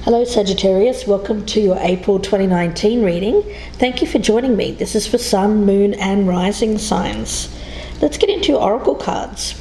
Hello Sagittarius, welcome to your April 2019 reading. Thank you for joining me. This is for Sun, Moon and Rising signs. Let's get into your oracle cards.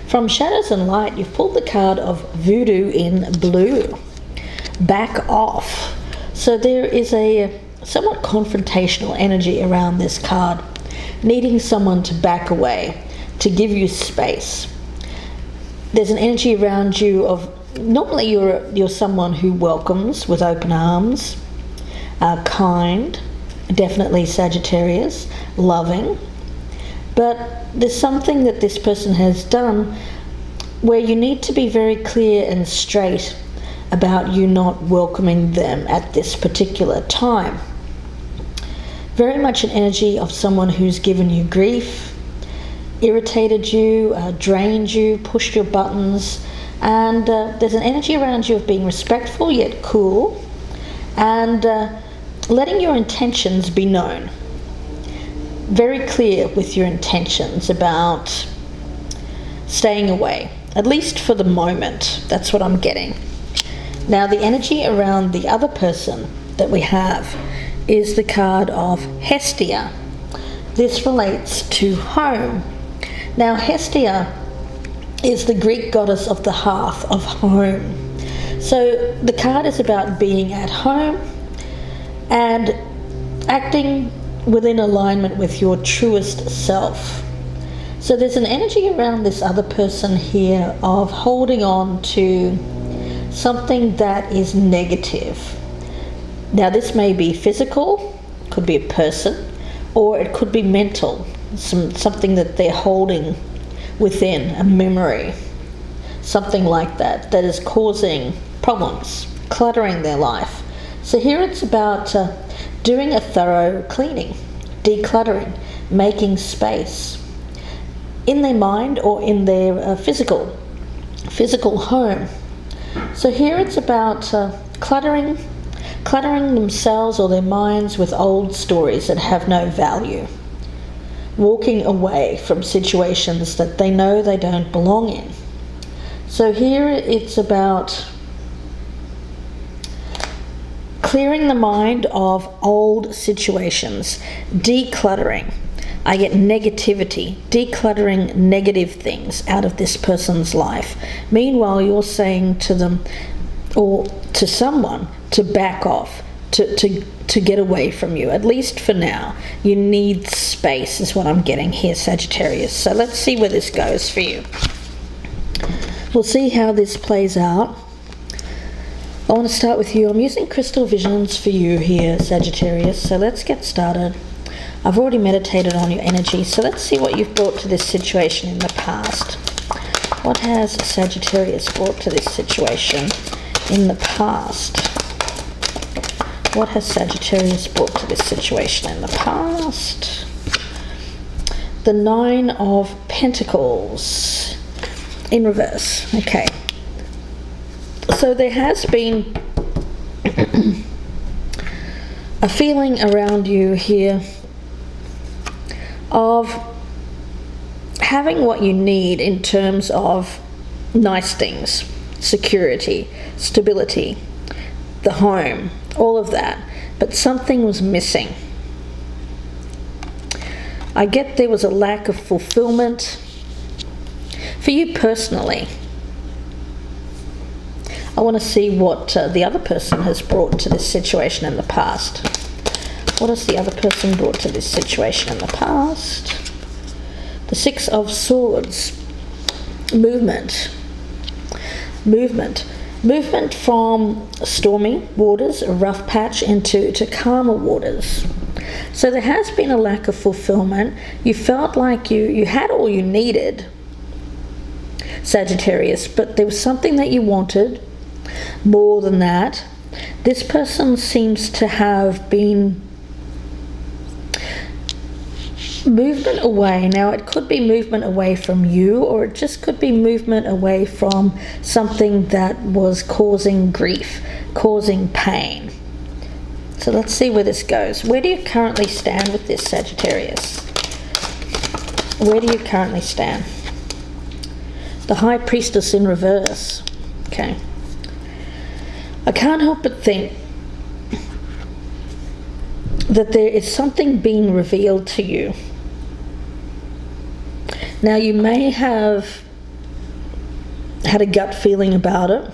From Shadows and Light, you've pulled the card of Voodoo in blue. Back off. So there is a somewhat confrontational energy around this card, needing someone to back away, to give you space. There's an energy around you of normally you're someone who welcomes with open arms, kind, definitely Sagittarius, loving. But there's something that this person has done where you need to be very clear and straight about you not welcoming them at this particular time. Very much an energy of someone who's given you grief, irritated you, drained you, pushed your buttons. And there's an energy around you of being respectful yet cool and letting your intentions be known. Very clear with your intentions about staying away, at least for the moment. That's what I'm getting. Now the energy around the other person that we have is the card of Hestia. This relates to home. Now Hestia is the Greek goddess of the hearth, of home. So the card is about being at home and acting within alignment with your truest self. So there's an energy around this other person here of holding on to something that is negative. Now this may be physical, could be a person, or it could be mental, something that they're holding within, a memory, something like that, that is causing problems, cluttering their life. So here it's about doing a thorough cleaning, decluttering, making space in their mind or in their physical home. So here it's about cluttering themselves or their minds with old stories that have no value. Walking away from situations that they know they don't belong in. So here it's about clearing the mind of old situations, decluttering. I get negativity, decluttering negative things out of this person's life. Meanwhile, you're saying to them or to someone to back off, to get away from you, at least for now. You need space is what I'm getting here, Sagittarius. So let's see where this goes for you. We'll see how this plays out. I want to start with you. I'm using crystal visions for you here, Sagittarius. So let's get started. I've already meditated on your energy, so let's see what you've brought to this situation in the past. What has Sagittarius brought to this situation in the past? What has Sagittarius brought to this situation in the past? The Nine of Pentacles in reverse. Okay. So there has been a feeling around you here of having what you need in terms of nice things, security, stability, the home, all of that, but something was missing. I get there was a lack of fulfillment for you personally. I want to see what the other person has brought to this situation in the past. What has the other person brought to this situation in the past? The Six of Swords. Movement from stormy waters, a rough patch, into calmer waters. So there has been a lack of fulfillment. You felt like you had all you needed, Sagittarius, but there was something that you wanted more than that. This person seems to have been movement away. Now it could be movement away from you, or it just could be movement away from something that was causing grief, causing pain. So let's see where this goes. Where do you currently stand with this, Sagittarius? Where do you currently stand? The High Priestess in reverse. Okay. I can't help but think that there is something being revealed to you. Now, you may have had a gut feeling about it,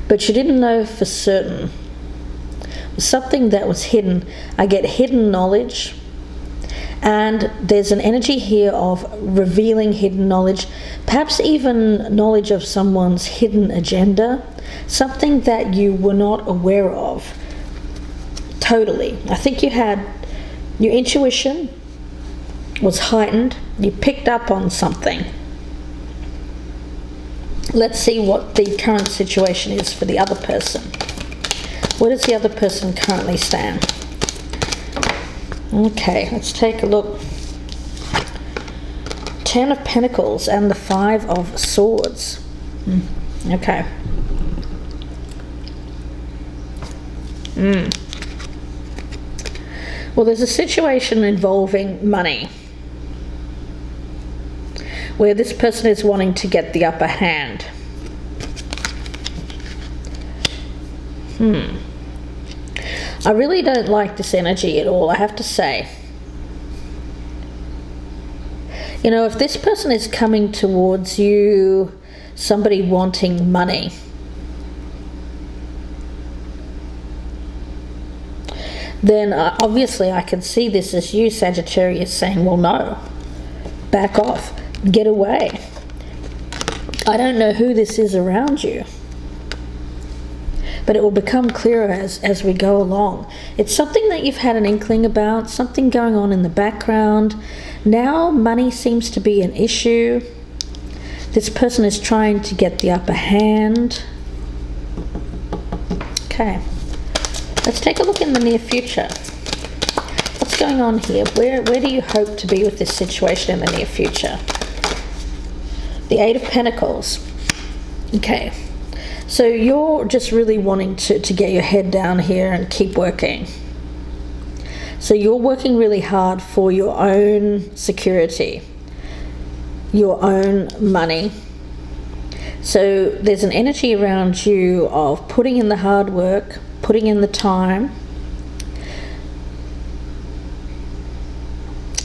but you didn't know for certain. Something that was hidden. I get hidden knowledge, and there's an energy here of revealing hidden knowledge, perhaps even knowledge of someone's hidden agenda, something that you were not aware of. Totally. I think you had, your intuition was heightened, you picked up on something. Let's see what the current situation is for the other person. Where does the other person currently stand? Okay, let's take a look. 10 of Pentacles and the 5 of Swords. Okay. Well, there's a situation involving money, where this person is wanting to get the upper hand. I really don't like this energy at all, I have to say. You know, if this person is coming towards you, somebody wanting money, then obviously I can see this as you, Sagittarius, saying, well, no, back off, get away. I don't know who this is around you, but it will become clearer as we go along. It's something that you've had an inkling about, something going on in the background. Now money seems to be an issue. This person is trying to get the upper hand. Okay, let's take a look in the near future. What's going on here? Where do you hope to be with this situation in the near future? The 8 of Pentacles. Okay. So you're just really wanting to get your head down here and keep working. So you're working really hard for your own security, your own money. So there's an energy around you of putting in the hard work, putting in the time.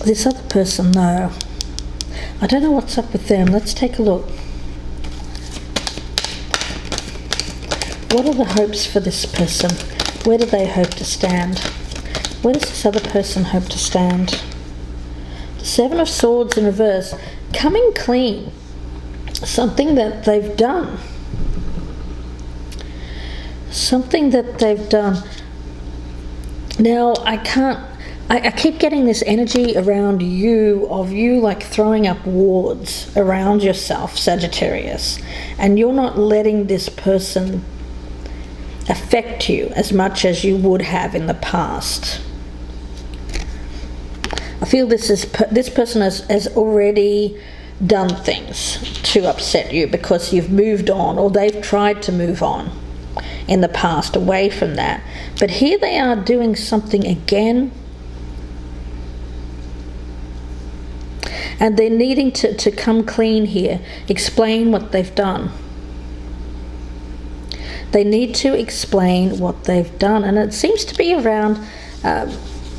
This other person, though, I don't know what's up with them. Let's take a look. What are the hopes for this person? Where do they hope to stand? Where does this other person hope to stand? The 7 of Swords in reverse. Coming clean. Something that they've done. Something that they've done. Now, I keep getting this energy around you, of you like throwing up wards around yourself, Sagittarius. And you're not letting this person affect you as much as you would have in the past. I feel this person has already done things to upset you because you've moved on, or they've tried to move on in the past away from that. But here they are doing something again, and they're needing to come clean here, explain what they've done. They need to explain what they've done, and it seems to be around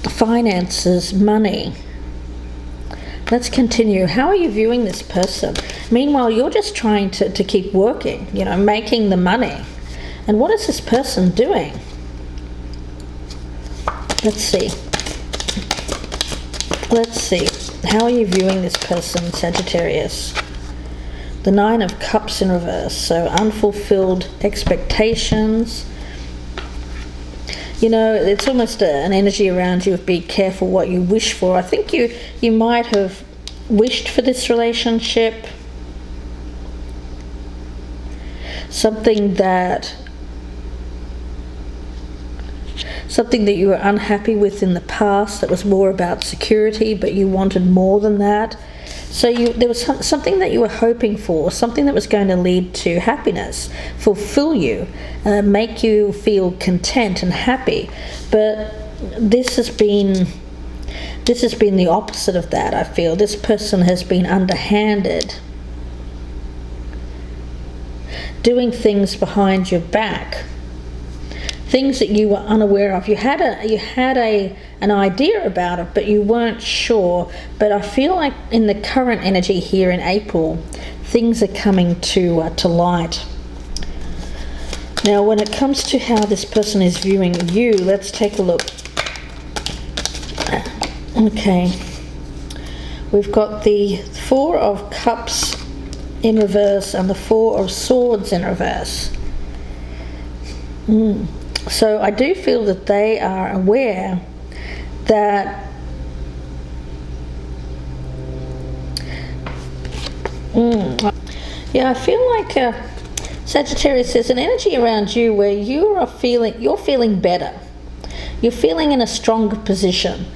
finances, money. Let's continue. How are you viewing this person? Meanwhile, you're just trying to keep working, you know, making the money. And what is this person doing? Let's see. Let's see. How are you viewing this person, Sagittarius? The 9 of Cups in reverse, so unfulfilled expectations. You know, it's almost an energy around you of be careful what you wish for. I think you might have wished for this relationship. Something that you were unhappy with in the past, that was more about security, but you wanted more than that. So there was something that you were hoping for, something that was going to lead to happiness, fulfill you, make you feel content and happy. But this has been the opposite of that, I feel. This person has been underhanded, doing things behind your back. things that you were unaware of. You had an idea about it, but you weren't sure. But I feel like in the current energy here in April, things are coming to light. Now, when it comes to how this person is viewing you, let's take a look. Okay, we've got the Four of Cups in reverse and the Four of Swords in reverse. So I do feel that they are aware that yeah, I feel like Sagittarius, there's an energy around you where you're feeling better. You're feeling in a stronger position.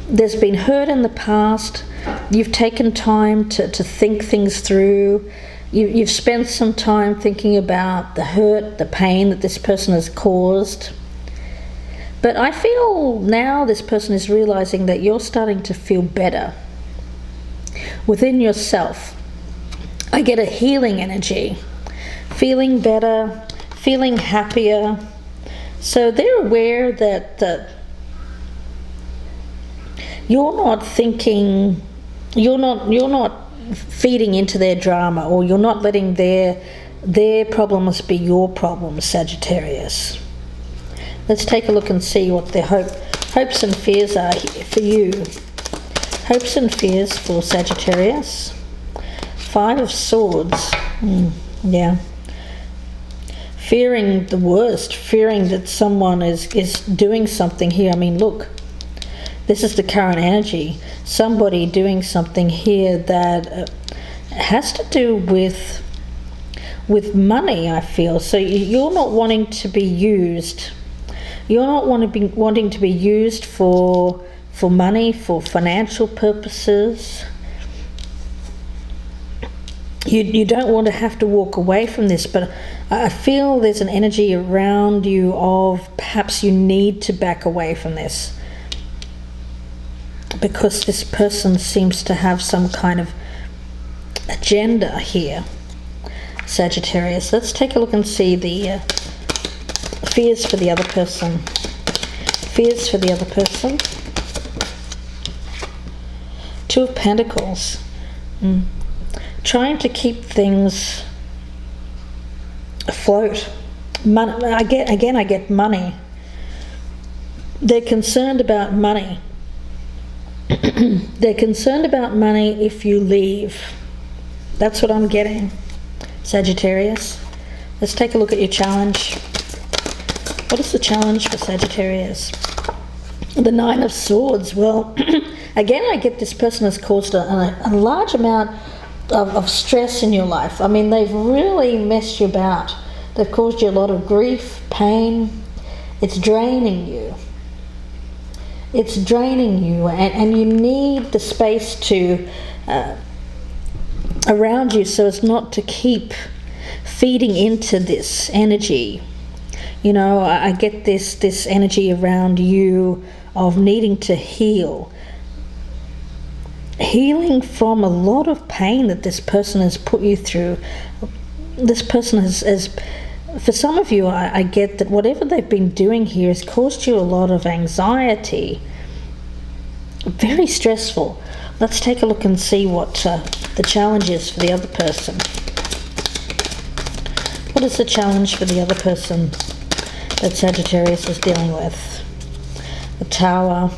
There's been hurt in the past. You've taken time to think things through. You've spent some time thinking about the hurt, the pain that this person has caused. But I feel now this person is realizing that you're starting to feel better within yourself. I get a healing energy, feeling better, feeling happier. So they're aware that you're not thinking, you're not feeding into their drama, or you're not letting their problems be your problems, Sagittarius. Let's take a look and see what their hopes and fears are for you. Hopes and fears for Sagittarius. Five of Swords. Yeah. Fearing the worst, fearing that someone is doing something here. I mean, look, this is the current energy. Somebody doing something here that has to do with money, I feel. So you're not wanting to be used. You're not wanting to be used for money, for financial purposes. You don't want to have to walk away from this, but I feel there's an energy around you of perhaps you need to back away from this, because this person seems to have some kind of agenda here, Sagittarius. Let's take a look and see the fears for the other person. Fears for the other person. Two of Pentacles. Trying to keep things afloat. I get money. They're concerned about money. They're concerned about money if you leave. That's what I'm getting, Sagittarius. Let's take a look at your challenge. What is the challenge for Sagittarius? The Nine of Swords. Well, again, I get this person has caused a large amount of stress in your life. I mean, they've really messed you about. They've caused you a lot of grief, pain. It's draining you. It's draining you, and you need the space to around you so as not to keep feeding into this energy. You know, I get this energy around you of needing to heal. Healing from a lot of pain that this person has put you through. This person has for some of you, I get that whatever they've been doing here has caused you a lot of anxiety. Very stressful. Let's take a look and see what the challenge is for the other person. What is the challenge for the other person that Sagittarius is dealing with? The Tower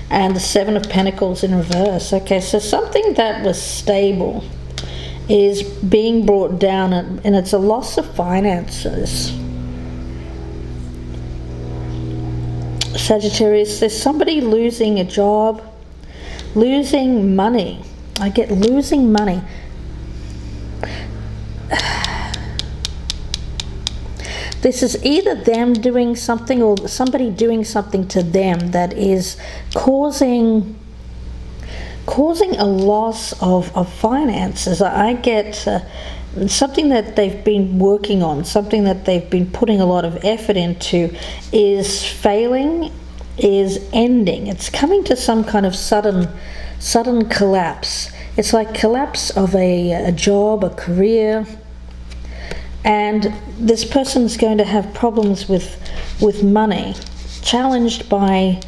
and the Seven of Pentacles in reverse. Okay, so something that was stable is being brought down, and it's a loss of finances. Sagittarius, there's somebody losing a job, losing money. I get losing money. This is either them doing something or somebody doing something to them that is causing a loss of finances. I get something that they've been working on, something that they've been putting a lot of effort into is failing, is ending. It's coming to some kind of sudden collapse. It's like collapse of a job, a career, And this person's going to have problems with money, challenged by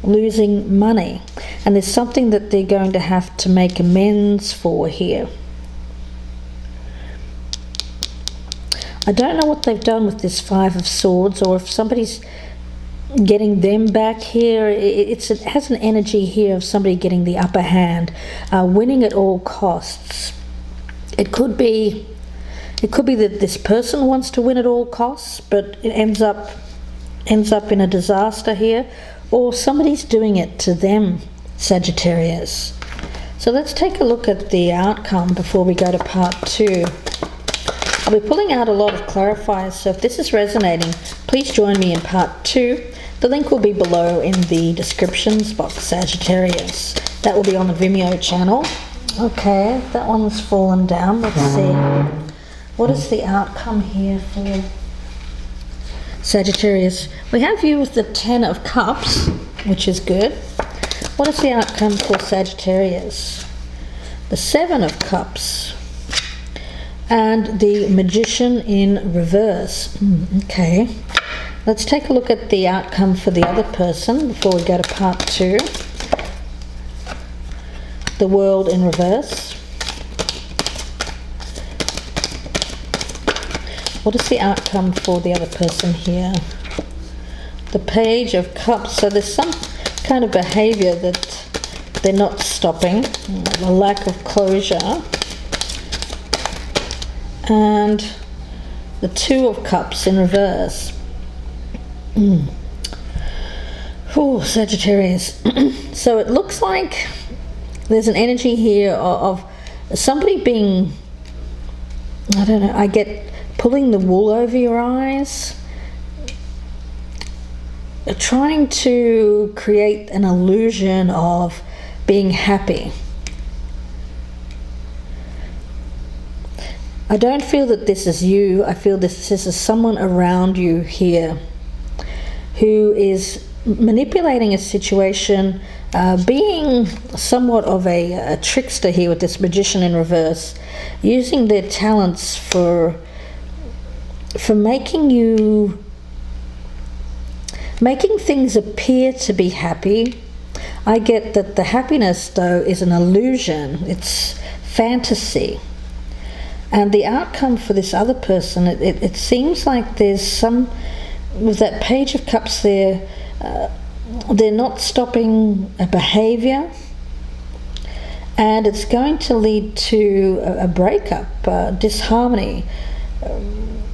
losing money. And there's something that they're going to have to make amends for here. I don't know what they've done with this Five of Swords, or if somebody's getting them back here. It has an energy here of somebody getting the upper hand, winning at all costs. It could be that this person wants to win at all costs, but it ends up in a disaster here, or somebody's doing it to them, Sagittarius. So let's take a look at the outcome before we go to part 2. I'll be pulling out a lot of clarifiers, so if this is resonating, please join me in part 2. The link will be below in the descriptions box, Sagittarius. That will be on the Vimeo channel. Okay, that one's fallen down. Let's see. What is the outcome here for Sagittarius? We have you with the 10 of Cups, which is good. What is the outcome for Sagittarius? The 7 of Cups. And the Magician in reverse. Okay. Let's take a look at the outcome for the other person before we go to part 2. The World in reverse. What is the outcome for the other person here? The Page of Cups. So there's some kind of behavior that they're not stopping. A lack of closure. And the Two of Cups in reverse. Oh, Sagittarius. So it looks like there's an energy here of somebody being, I don't know, I get pulling the wool over your eyes, trying to create an illusion of being happy. I don't feel that this is you. I feel this is someone around you here who is manipulating a situation, being somewhat of a trickster here with this Magician in reverse, using their talents for making things appear to be happy. I get that the happiness, though, is an illusion. It's fantasy. And the outcome for this other person, it seems like there's some, with that Page of Cups there, they're not stopping a behavior, and it's going to lead to a breakup, disharmony.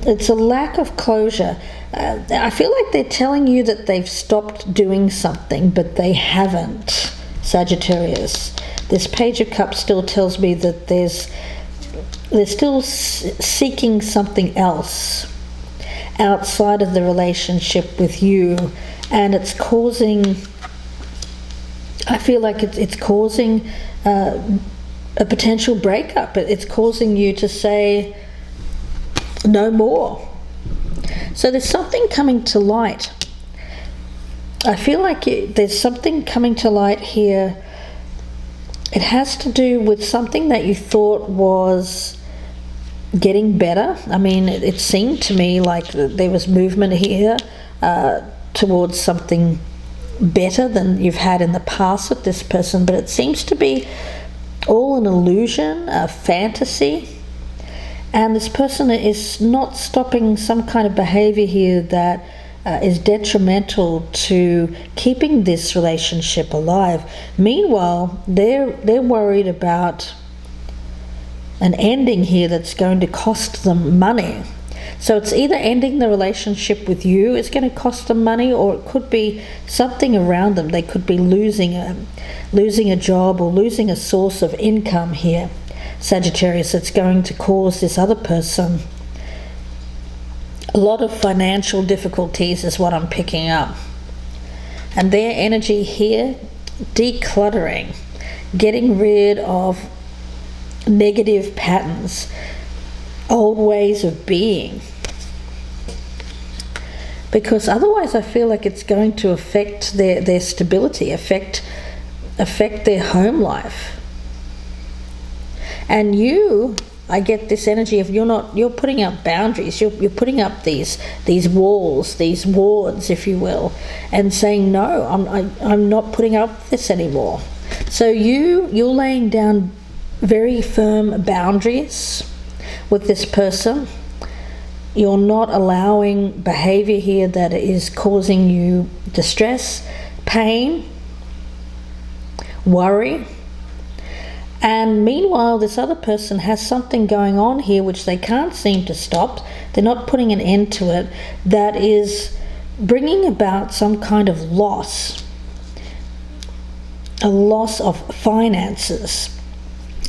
It's a lack of closure. I feel like they're telling you that they've stopped doing something, but they haven't, Sagittarius. This Page of Cups still tells me that they're still seeking something else outside of the relationship with you, and it's causing, I feel like it's causing a potential breakup. It's causing you to say no more. So there's something coming to light. I feel like there's something coming to light here. It has to do with something that you thought was getting better. I mean, it seemed to me like there was movement here towards something better than you've had in the past with this person, but it seems to be all an illusion, a fantasy, and this person is not stopping some kind of behavior here that is detrimental to keeping this relationship alive. Meanwhile, they're worried about an ending here that's going to cost them money. So it's either ending the relationship with you, it's going to cost them money, or it could be something around them. They could be losing a job or losing a source of income here, Sagittarius. It's going to cause this other person a lot of financial difficulties is what I'm picking up. And their energy here, decluttering, getting rid of negative patterns, old ways of being, because otherwise I feel like it's going to affect their stability, affect their home life. And you I get this energy of you're putting up boundaries, you're putting up these walls, these wards, if you will, and saying, no, I'm not putting up this anymore. So you're laying down very firm boundaries with this person. You're not allowing behavior here that is causing you distress, pain, worry. And meanwhile, this other person has something going on here which they can't seem to stop. They're not putting an end to it. That is bringing about some kind of loss, a loss of finances.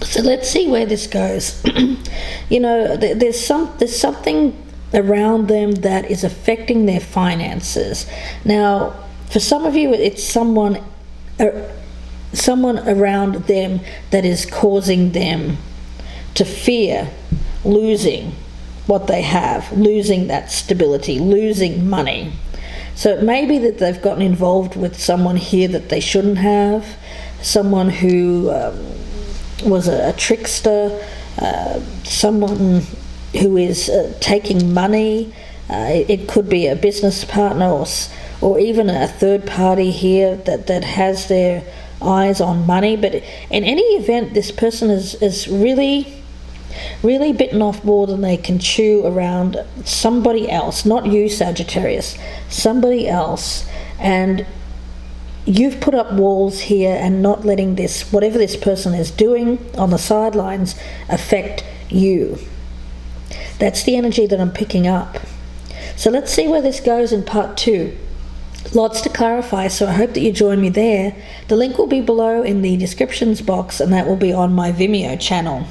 So let's see where this goes. There's something around them that is affecting their finances. Now, for some of you, it's someone around them that is causing them to fear losing what they have, losing that stability, losing money. So it may be that they've gotten involved with someone here that they shouldn't have, someone who was a trickster, someone who is taking money. It could be a business partner or even a third party here that has their eyes on money. But in any event, this person is really bitten off more than they can chew around somebody else, not you, Sagittarius, somebody else. And you've put up walls here and not letting this, whatever this person is doing on the sidelines, affect you. That's the energy that I'm picking up. So let's see where this goes in part 2. Lots to clarify, so I hope that you join me there. The link will be below in the descriptions box, and that will be on my Vimeo channel.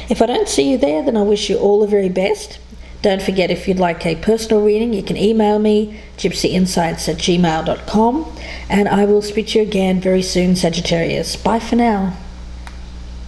If I don't see you there, then I wish you all the very best. Don't forget, if you'd like a personal reading, you can email me, gypsyinsights@gmail.com, and I will speak to you again very soon, Sagittarius. Bye for now.